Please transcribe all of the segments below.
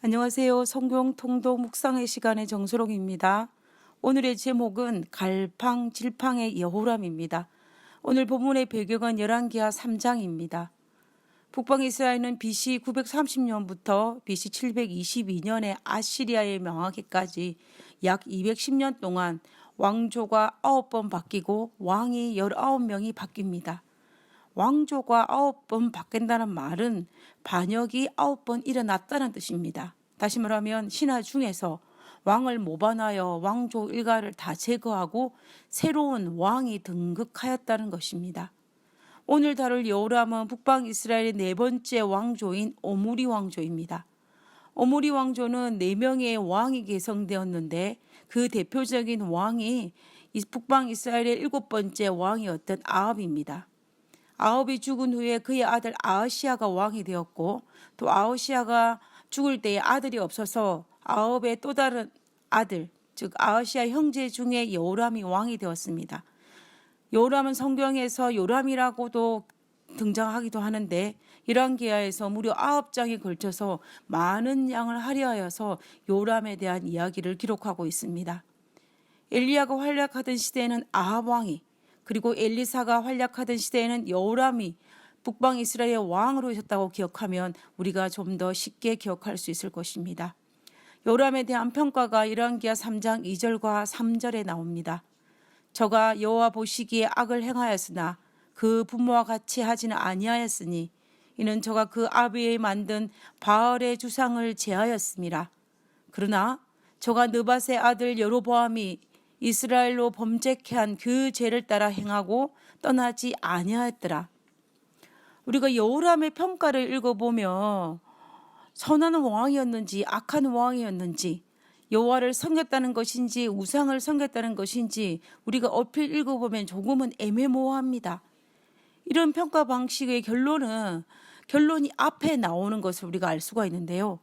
안녕하세요. 성경 통독 묵상의 시간의 정수롱입니다. 오늘의 제목은 갈팡질팡의 여호람입니다. 오늘 본문의 배경은 열왕기하 3장입니다. 북방이스라엘은 BC 930년부터 BC 722년에 아시리아에 명하기까지 약 210년 동안 왕조가 9번 바뀌고 왕이 19명이 바뀝니다. 왕조가 9번 바뀐다는 말은 반역이 9번 일어났다는 뜻입니다. 다시 말하면 신하 중에서 왕을 모반하여 왕조 일가를 다 제거하고 새로운 왕이 등극하였다는 것입니다. 오늘 다룰 여호람은 북방 이스라엘의 네 번째 왕조인 오므리 왕조입니다. 오므리 왕조는 4명의 왕이 계성되었는데 그 대표적인 왕이 북방 이스라엘의 7번째 왕이었던 아합입니다. 아합이 죽은 후에 그의 아들 아하시아가 왕이 되었고, 또 아하시아가 죽을 때에 아들이 없어서 아합의 또 다른 아들, 즉 아하시아 형제 중에 여호람이 왕이 되었습니다. 여호람은 성경에서 요람이라고도 등장하기도 하는데 열왕기하에서 무려 9장에 걸쳐서 많은 양을 할애하여서 요람에 대한 이야기를 기록하고 있습니다. 엘리야가 활약하던 시대에는 아합 왕이, 그리고 엘리사가 활약하던 시대에는 여호람이 북방 이스라엘의 왕으로 있었다고 기억하면 우리가 좀 더 쉽게 기억할 수 있을 것입니다. 여호람에 대한 평가가 열왕기하 3장 2절과 3절에 나옵니다. 저가 여호와 보시기에 악을 행하였으나 그 부모와 같이 하지는 아니하였으니 이는 저가 그 아비에 만든 바알의 주상을 제하였습니다. 그러나 저가 느밧의 아들 여로보암이 이스라엘로 범죄케 한 그 죄를 따라 행하고 떠나지 아니하였더라. 우리가 여호람의 평가를 읽어보면 선한 왕이었는지 악한 왕이었는지, 여호와를 섬겼다는 것인지 우상을 섬겼다는 것인지 우리가 얼핏 읽어보면 조금은 애매모호합니다. 이런 평가 방식의 결론이 앞에 나오는 것을 우리가 알 수가 있는데요.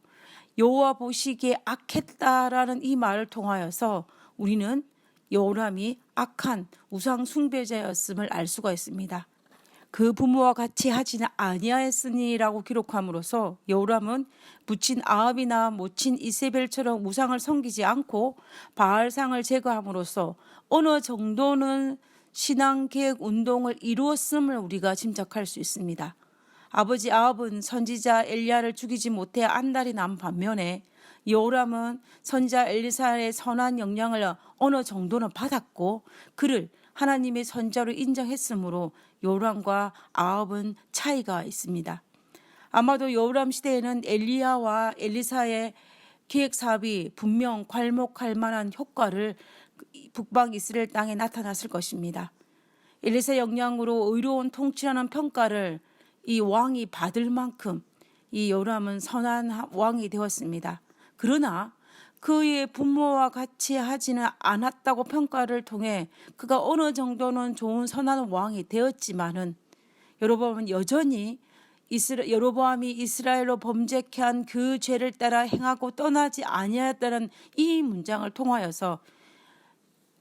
여호와 보시기에 악했다라는 이 말을 통하여서 우리는 여호람이 악한 우상 숭배자였음을 알 수가 있습니다. 그 부모와 같이 하지는 아니하였으니라고 기록함으로써 여호람은 부친 아합이나 모친 이세벨처럼 우상을 섬기지 않고 바알상을 제거함으로써 어느 정도는 신앙개혁 운동을 이루었음을 우리가 짐작할 수 있습니다. 아버지 아합은 선지자 엘리야를 죽이지 못해 안달이 난 반면에 여호람은 선지자 엘리사의 선한 영향을 어느 정도는 받았고 그를 하나님의 선지자로 인정했으므로 여호람과 아합은 차이가 있습니다. 아마도 여호람 시대에는 엘리야와 엘리사의 계획 사업이 분명 괄목할 만한 효과를 북방 이스라엘 땅에 나타났을 것입니다. 엘리사 영향으로 의로운 통치라는 평가를 이 왕이 받을 만큼 이 여호람은 선한 왕이 되었습니다. 그러나 그의 부모와 같이 하지는 않았다고 평가를 통해 그가 어느 정도는 좋은 선한 왕이 되었지만은 여로보암은 여전히 여로보암이 이스라엘로 범죄케 한 그 죄를 따라 행하고 떠나지 아니하였다는 이 문장을 통하여서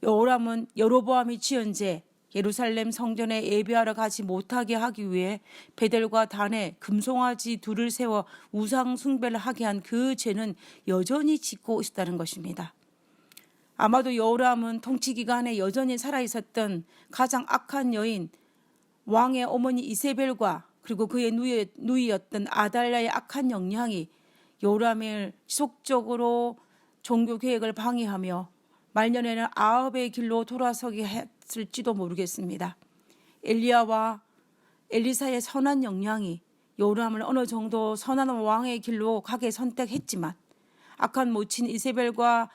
여호람은 여로보암이 지은 죄, 예루살렘 성전에 예배하러 가지 못하게 하기 위해 베델과 단에 금송아지 둘을 세워 우상 숭배를 하게 한 그 죄는 여전히 짓고 있었다는 것입니다. 아마도 여호람은 통치 기간에 여전히 살아있었던 가장 악한 여인 왕의 어머니 이세벨과 그리고 그의 누이였던 아달랴의 악한 영향이 여호람을 지속적으로 종교 계획을 방해하며 말년에는 아합의 길로 돌아서게 했을지도 모르겠습니다. 엘리야와 엘리사의 선한 영향이 여호람을 어느 정도 선한 왕의 길로 가게 선택했지만 악한 모친 이세벨과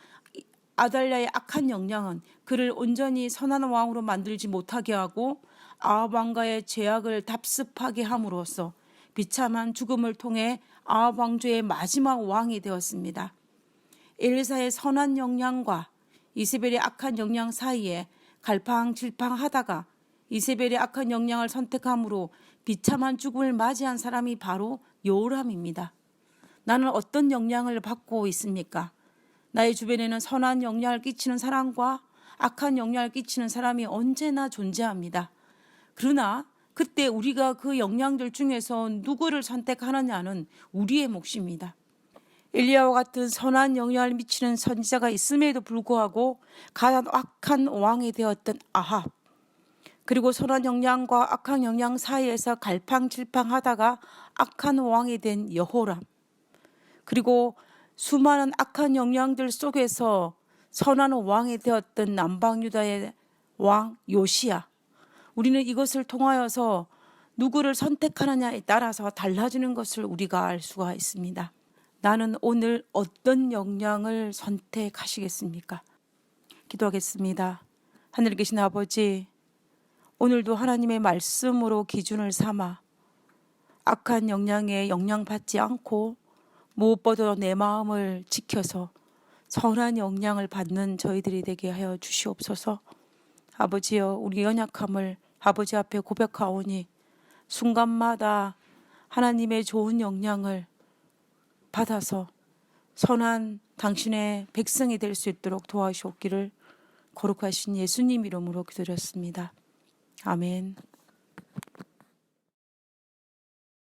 아달랴의 악한 영향은 그를 온전히 선한 왕으로 만들지 못하게 하고 아합 왕가의 죄악을 답습하게 함으로써 비참한 죽음을 통해 아합 왕조의 마지막 왕이 되었습니다. 엘리사의 선한 영향과 이세벨의 악한 영향 사이에 갈팡질팡하다가 이세벨의 악한 영향을 선택함으로 비참한 죽음을 맞이한 사람이 바로 여호람입니다. 나는 어떤 영향을 받고 있습니까? 나의 주변에는 선한 영향을 끼치는 사람과 악한 영향을 끼치는 사람이 언제나 존재합니다. 그러나 그때 우리가 그 영향들 중에서 누구를 선택하느냐는 우리의 몫입니다. 엘리야와 같은 선한 영향을 미치는 선지자가 있음에도 불구하고 가장 악한 왕이 되었던 아합, 그리고 선한 영향과 악한 영향 사이에서 갈팡질팡하다가 악한 왕이 된 여호람, 그리고 수많은 악한 영향들 속에서 선한 왕이 되었던 남방유다의 왕 요시야. 우리는 이것을 통하여서 누구를 선택하느냐에 따라서 달라지는 것을 우리가 알 수가 있습니다. 나는 오늘 어떤 영향을 선택하시겠습니까? 기도하겠습니다. 하늘에 계신 아버지, 오늘도 하나님의 말씀으로 기준을 삼아 악한 영향에 영향받지 않고 무엇보다 내 마음을 지켜서 선한 영향을 받는 저희들이 되게 하여 주시옵소서. 아버지여, 우리 연약함을 아버지 앞에 고백하오니 순간마다 하나님의 좋은 영향을 받아서 선한 당신의 백성이 될 수 있도록 도와주옵기를 거룩하신 예수님 이름으로 기도드렸습니다. 아멘.